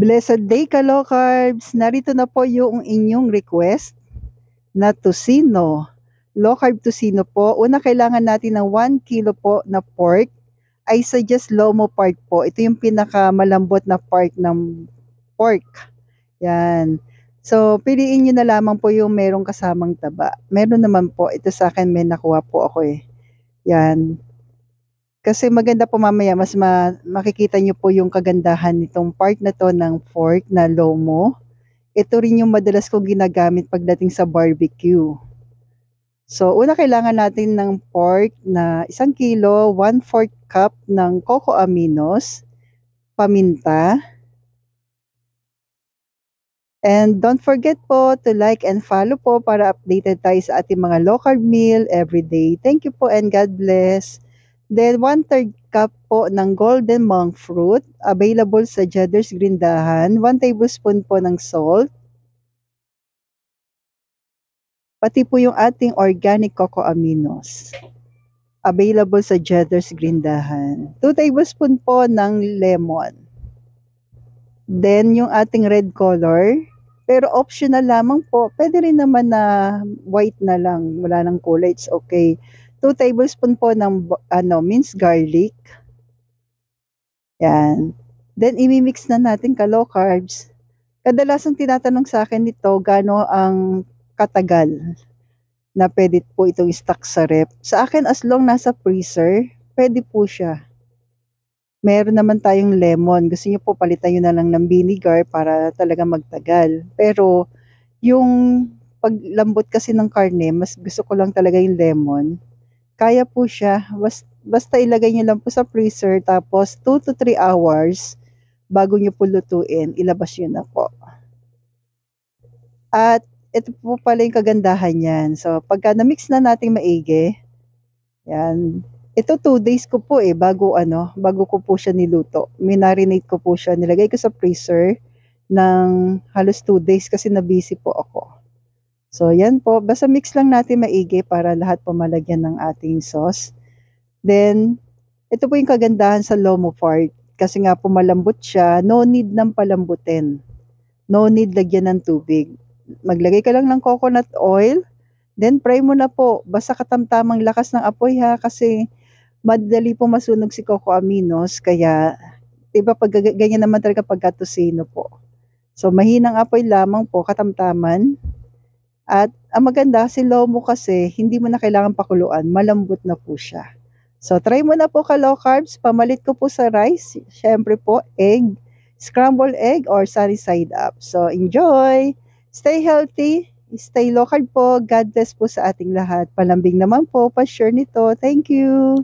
Blessed day ka, low carbs! Narito na po yung inyong request na tocino. Low carb tocino po. Una, kailangan natin ng 1 kilo po na pork. I suggest lomo part po. Ito yung pinakamalambot na part ng pork. Yan. So, piliin nyo na lamang po yung merong kasamang taba. Meron naman po. Ito sa akin, may nakuha po ako eh. Yan. Kasi maganda po mamaya, mas makikita nyo po yung kagandahan nitong part na to ng pork na lomo. Ito rin yung madalas kong ginagamit pagdating sa barbecue. So, una kailangan natin ng pork na 1 kilo, 1/4 cup ng cocoa aminos, paminta. And don't forget po to like and follow po para updated tayo sa ating mga low carb meal everyday. Thank you po and God bless. Then 1/3 cup po ng golden monk fruit, available sa Jedder's Grindahan, 1 tablespoon po ng salt, pati po yung ating organic cocoa aminos, available sa Jedder's Grindahan, 2 tablespoon po ng lemon. Then yung ating red color, pero optional lamang po, pwede rin naman na white na lang, wala nang kulay, it's okay. 2 tablespoon po ng minced garlic. Yan. Then, imimix na natin ka-low carbs. Kadalasan tinatanong sa akin nito, gaano ang katagal na pwede po itong stock sa rep. Sa akin, as long nasa freezer, pwede po siya. Meron naman tayong lemon. Gusto niyo po, palitan nyo na lang ng vinegar para talaga magtagal. Pero, yung paglambot kasi ng karne, mas gusto ko lang talaga yung lemon. Kaya po siya, basta ilagay nyo lang po sa freezer, tapos 2 to 3 hours bago nyo po lutuin, ilabas nyo na po. At ito po pala yung kagandahan yan. So, pagka na-mix na natin maigi, yan, ito 2 days ko po bago ko po siya niluto. Minarinate ko po siya, nilagay ko sa freezer ng halos 2 days kasi na-busy po ako. So, yan po. Basta mix lang natin maigi para lahat po malagyan ng ating sauce. Then, ito po yung kagandahan sa lomo part. Kasi nga po malambot siya, no need ng palambutin. No need lagyan ng tubig. Maglagay ka lang ng coconut oil, then fry mo na po. Basta katamtamang lakas ng apoy ha, kasi madali po masunog si cocoa aminos. Kaya, diba pag ganyan naman talaga pagka tocino po. So, mahinang apoy lamang po, katamtaman. At ang maganda, si lomo kasi, hindi mo na kailangan pakuluan, malambot na po siya. So, try mo na po ka-low carbs, pamalit ko po sa rice, syempre po, egg, scrambled egg, or sunny side up. So, enjoy! Stay healthy, stay low carb po, God bless po sa ating lahat. Palambing naman po, pa-share nito. Thank you!